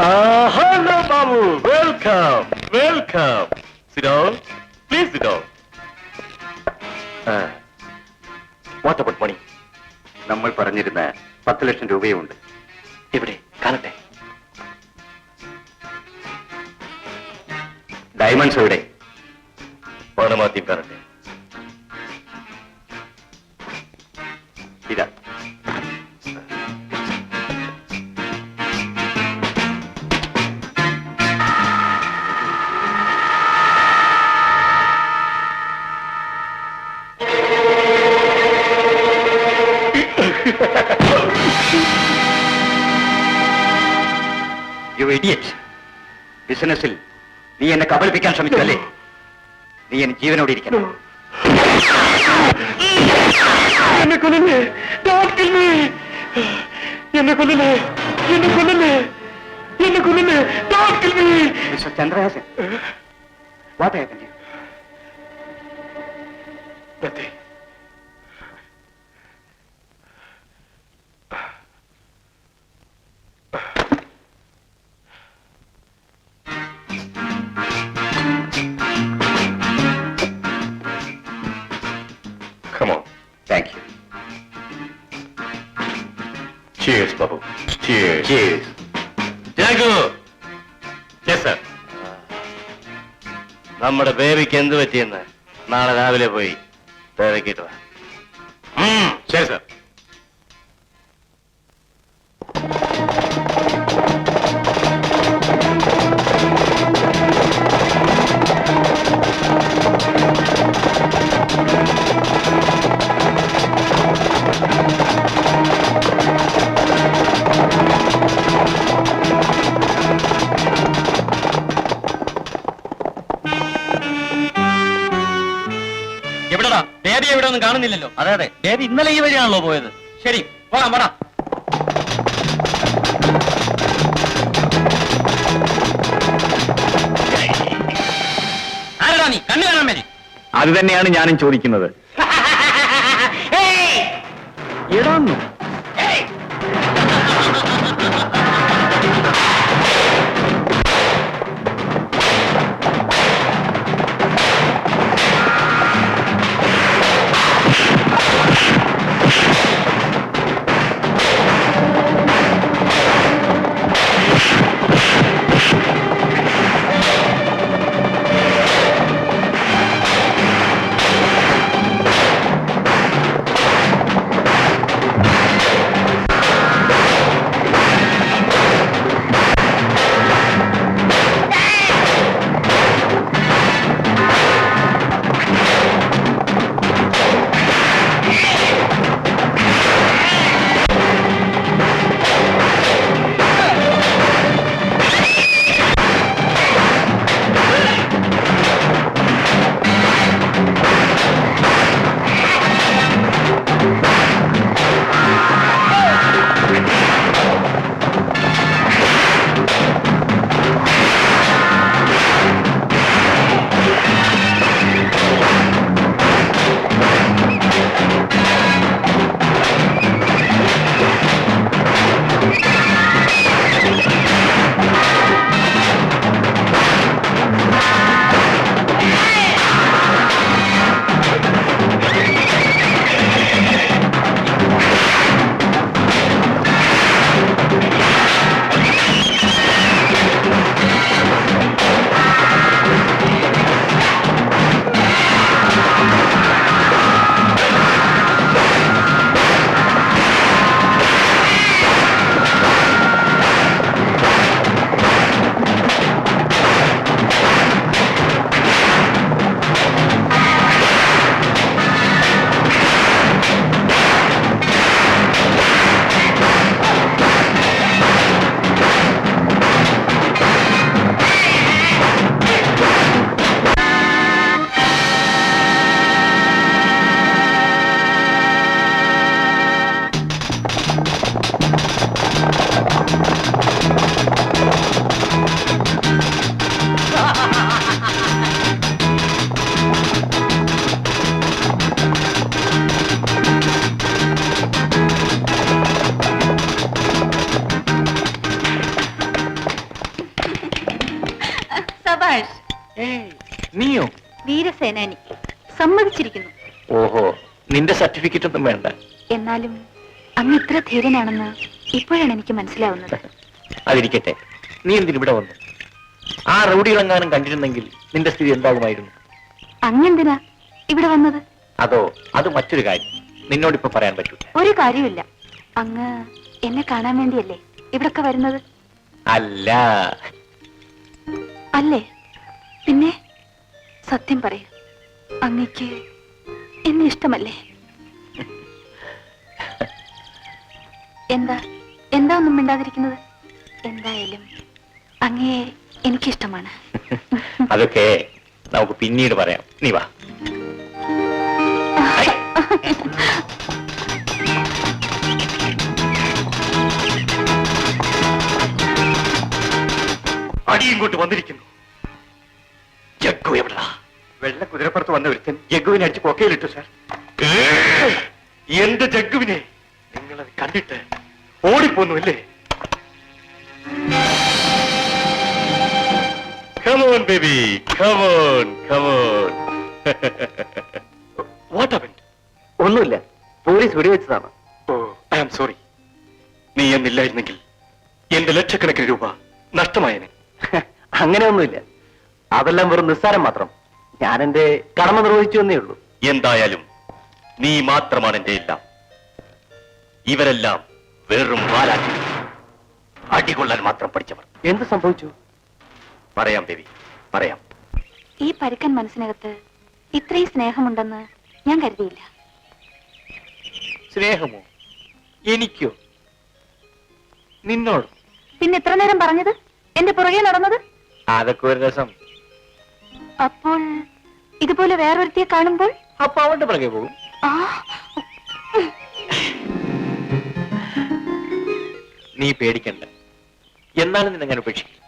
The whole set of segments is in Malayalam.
Hello, Babu. Welcome. Welcome. Sit down. Please sit down. What about money? നമ്മൾ പറഞ്ഞിരുന്ന 10 ലക്ഷം രൂപയുണ്ട്. ഇവിടെ കാണട്ടെ. ഡയമണ്ട്സ് എവിടെ? പണമാദ്യം കാണട്ടെ. ഇതാ. You idiot. ബിസിനസ്സിൽ നീ എന്നെ കബളിപ്പിക്കാൻ ശ്രമിച്ചല്ലേ? നീ എന്നെ ജീവനോടെ ഇരിക്കണം. എന്നെ കൊല്ലല്ലേ, don't kill me. എന്നെ കൊല്ലല്ലേ, എന്നെ കൊല്ലല്ലേ, എന്നെ കൊല്ലല്ലേ, don't kill me. Mr. Chandrahasan, what happened to you? Nothing. Come on. Thank you. Cheers, Babu. Cheers. Cheers. Jagu. Yes, sir. നമ്മുടെ ബേബിക്ക് എന്ത് പറ്റിയെന്ന് നാളെ രാവിലെ പോയി തിരക്കിട്ട് വാ. ശരി സർ. എവിടെടാ ബേബി? എവിടെ ഒന്നും കാണുന്നില്ലല്ലോ. അതെ അതെ, ബേബി ഇന്നലെ ഈ വഴിയാണല്ലോ പോയത്. ശരി, പോടാം പോടാം. ആരടാ നീ? കണ്ണു കാണാൻ വരെ. അത് തന്നെയാണ് ഞാനും ചോദിക്കുന്നത്. എടാന്നു ശാബാഷ്. നീയോ? വീരസേനാനി സമ്മതിച്ചിരിക്കുന്നു. ഓഹോ, നിന്റെ സർട്ടിഫിക്കറ്റ് ഒന്നും വേണ്ട. എന്നാലും അങ്ങ് ഇത്ര ധീരനാണെന്ന് ഇപ്പോഴാണ് എനിക്ക് മനസ്സിലാവുന്നത്. അതിരിക്കട്ടെ, നീ എന്തിനിവിടെ വന്നു? ആ റൗഡികളെങ്ങാനും കണ്ടിരുന്നെങ്കിൽ നിന്റെ സ്ഥിതി എന്താകുമായിരുന്നു? അങ്ങെന്തിനാ ഇവിടെ വന്നത്? അതോ, അത് മറ്റൊരു കാര്യം. നിന്നോടിപ്പോ പറയാൻ പറ്റൂല. ഒരു കാര്യമില്ല. അങ്ങ് എന്നെ കാണാൻ വേണ്ടിയല്ലേ ഇവിടൊക്കെ വരുന്നത്? അല്ല. അല്ലേ? പിന്നെ സത്യം പറയൂ, അങ്ങക്ക് എന്നെ ഇഷ്ടമല്ലേ? എന്താ എന്താ ഒന്നും മിണ്ടാതിരിക്കുന്നത്? എന്തായാലും അങ്ങയെ എനിക്കിഷ്ടമാണ്. അതൊക്കെ നമുക്ക് പിന്നീട് പറയാം. നീ വാ. അടി ഇങ്ങോട്ട് വന്നിരിക്കുന്നു. ജഗ്ഗു എവിടാ? വെള്ള കുതിരപ്പുറത്ത് വന്ന ഒരുത്തൻ ജഗ്ഗുവിനെ അടിച്ച് കൊക്കയിലിട്ടു സാർ. എന്റെ ജഗ്ഗുവിനെ നിങ്ങളത് കണ്ടിട്ട് ഓടിപ്പോന്നു അല്ലേ? Come on, baby. Come on, come on. What happened? ഒന്നുമില്ല, പോലീസ് വെടിവെച്ചതാണ്. Oh, I am sorry. നീ എന്നില്ലായിരുന്നെങ്കിൽ എന്റെ ലക്ഷക്കണക്കിന് രൂപ നഷ്ടമായനെ. അങ്ങനെയൊന്നുമില്ല, അതെല്ലാം വെറും നിസ്സാരം മാത്രം. ഞാൻ എന്റെ കടമ നിർവഹിച്ചു എന്നേ ഉള്ളൂ. എന്തായാലും നീ മാത്രമാണ് എന്റെ എല്ലാം. ഇവരെല്ലാം വെറും വാലാക്കി അടികൊള്ളാൻ മാത്രം പഠിച്ചവർ. എന്ത് സംഭവിച്ചു? പറയാം ദേവി, പറയാം. ഈ പരുക്കൻ മനസ്സിനകത്ത് ഇത്രയും സ്നേഹമുണ്ടെന്ന് ഞാൻ കരുതിയില്ല. സ്നേഹമോ? എനിക്കോ? നിന്നോട്? പിന്നെ ഇത്ര നേരം പറഞ്ഞത്? എന്റെ പുറകെ നടന്നത്? അതൊക്കെ ഒരു രസം. അപ്പോൾ ഇതുപോലെ വേറൊരുത്തിയെ കാണുമ്പോൾ അപ്പൊ അവന്റെ പുറകെ പോകും. ആ, നീ പേടിക്കണ്ട. എന്നാലും നിന്നെ ഞാൻ ഉപേക്ഷിക്കും.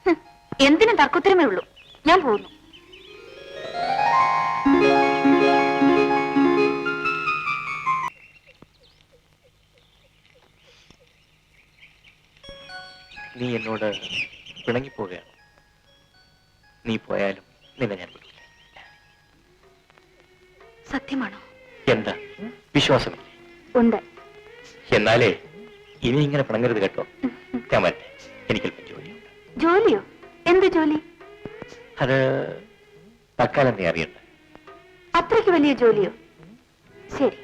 ഹും, എന്തിനും തർക്കുത്തരമേ ഉള്ളൂ. ഞാൻ പോകുന്നു. നീ എന്നോട് പിണങ്ങിപ്പോവുകയാണ്. നീ പോയാലും നിന്നെ ഞാൻ വിടില്ല. സത്യമാണോ? എന്താ വിശ്വാസമില്ലേ? ഉണ്ട്. എന്നാലേ ഇനി ഇങ്ങനെ പിണങ്ങരുത് കേട്ടോ. ഞാൻ വരട്ടെ, എനിക്കല്പം ജോലിയുണ്ട്. ജോലിയോ? എന്ത് ജോലി? അത് തൽക്കാലം നീ അറിയണ്ട. അത്രയ്ക്ക് വലിയ ജോലിയോ? ശരി,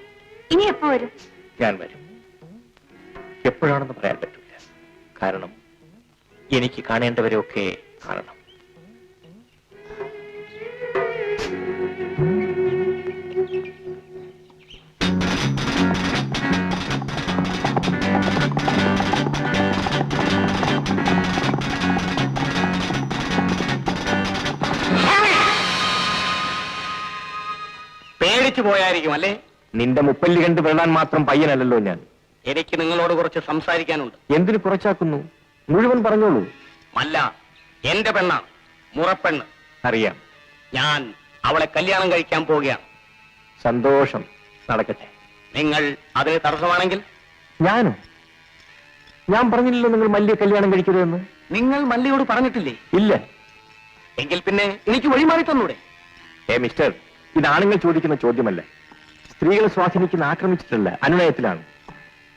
ഇനി എപ്പോ വരും? ഞാൻ വരും. എപ്പോഴാണെന്ന് പറയാൻ പറ്റില്ല. കാരണം എനിക്ക് കാണേണ്ടവരെയൊക്കെ കാണണം. പേടിച്ചു പോയായിരിക്കും അല്ലേ? നിന്റെ മുപ്പല്ലി കണ്ട് വെള്ളാൻ മാത്രം പയ്യനല്ലല്ലോ ഞാൻ. എനിക്ക് നിങ്ങളോട് കുറച്ച് സംസാരിക്കാനുണ്ട്. എന്തിനു കുറച്ചാക്കുന്നു? മുഴുവൻ പറഞ്ഞോളൂ. അല്ല, എന്റെ പെണ്ണാണ്, മുറപ്പെണ്ണ്. അറിയാം. ഞാൻ അവളെ കല്യാണം കഴിക്കാൻ പോവുകയാണ്. സന്തോഷം, നടക്കട്ടെ. നിങ്ങൾ അതിന് തടസ്സമാണെങ്കിൽ? ഞാനും? ഞാൻ പറഞ്ഞില്ലല്ലോ നിങ്ങൾ മല്ലിയെ കല്യാണം കഴിക്കരുതെന്ന്. നിങ്ങൾ മല്ലിയോട് പറഞ്ഞിട്ടില്ലേ? ഇല്ല. എങ്കിൽ പിന്നെ എനിക്ക് വഴിമാറി തന്നൂടെ? മിസ്റ്റർ, ഇത് ആണുങ്ങൾ ചോദിക്കുന്ന ചോദ്യമല്ല. സ്ത്രീകളെ സ്വാധീനിക്കുന്ന ആക്രമിച്ചിട്ടല്ല, അനുനയത്തിലാണ്.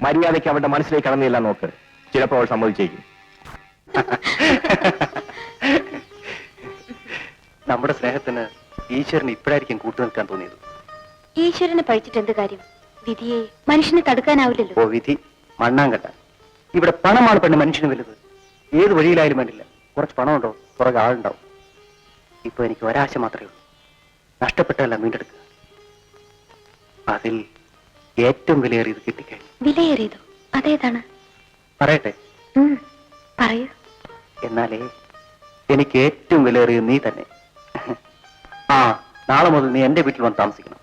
മര്യാദയ്ക്ക് അവരുടെ മനസ്സിലേക്ക് കടന്നില്ല നോക്ക്. ചിലപ്പോൾ അവൾ സമ്മതിച്ചേക്കും. നമ്മുടെ സ്നേഹത്തിന് ഈശ്വരന് ഇപ്പോഴായിരിക്കും കൂട്ടു നിൽക്കാൻ തോന്നിയത്. ഈശ്വരനെ പഴിച്ചിട്ട് എന്ത് കാര്യം? വിധിയെ മനുഷ്യനെ തടുക്കാനാവില്ലല്ലോ. ഓ വിധി മണ്ണാങ്കട്ട. ഇവിടെ പണമാണ് പെണ്ണ് മനുഷ്യന് വലുത്. ഏത് വഴിയിലായാലും വേണ്ടില്ല, കുറച്ച് പണമുണ്ടോ പുറകെ ആളുണ്ടാവും. ഇപ്പൊ എനിക്ക് ഒരാശ മാത്രമേ ഉള്ളൂ, നഷ്ടപ്പെട്ടതല്ല വീണ്ടെടുക്കുക. അതിൽ ഏറ്റവും വിലയേറിയത് കിട്ടിക്കഴിഞ്ഞു. വിലയേറിയതോ? അതേതാണ്? പറയട്ടെ? പറയൂ. എന്നാലേ എനിക്ക് ഏറ്റവും വിലയേറിയത് നീ തന്നെ. ആ, നാളെ മുതൽ നീ എന്റെ വീട്ടിൽ വന്ന് താമസിക്കണം.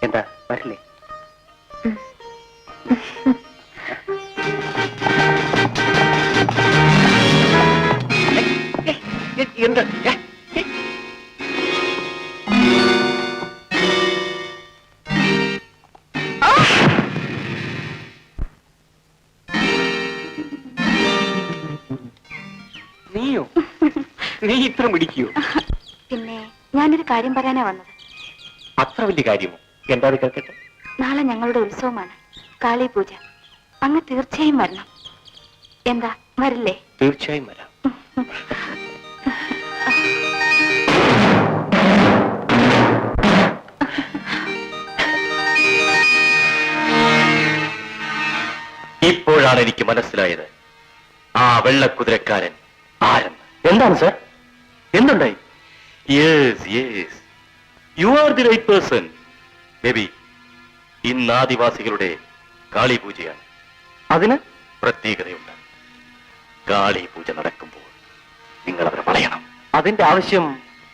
എന്താ, വരില്ലേ? എന്താ? നീയോ? നീ ഇത്ര മിടിക്കൂ? പിന്നെ ഞാനൊരു കാര്യം പറയാനാ വന്നത്. അത്ര വലിയ കാര്യമോ? എന്താ അത് കേൾക്കട്ടെ. നാളെ ഞങ്ങളുടെ ഉത്സവമാണ്, കാളി പൂജ. അങ്ങ് തീർച്ചയായും വരണം. എന്താ, വരില്ലേ? തീർച്ചയായും വരാം. ഇപ്പോഴാണ് എനിക്ക് മനസ്സിലായത് ആ വെള്ളക്കുതിരക്കാരൻ ആരെന്ന്. എന്താണ് സർ? എന്തുണ്ടായി? Yes yes, you are the right person. Baby, ഇന്ന് ആദിവാസികളുടെ കാളി പൂജയാണ്. അതിന് പ്രത്യേകതയുണ്ട്. കാളി പൂജ നടക്കുമ്പോൾ നിങ്ങൾ അവരെ വളയണം. അതിന്റെ ആവശ്യം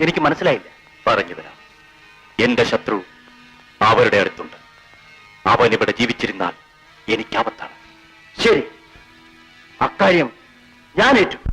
എനിക്ക് മനസ്സിലായില്ല. പറഞ്ഞു തരാം. എന്റെ ശത്രു അവരുടെ അടുത്തുണ്ട്. അവൻ ഇവിടെ ജീവിച്ചിരുന്നാൽ എനിക്ക് ആപത്താണ്. ശരി, അക്കാര്യം ഞാൻ ഏറ്റു.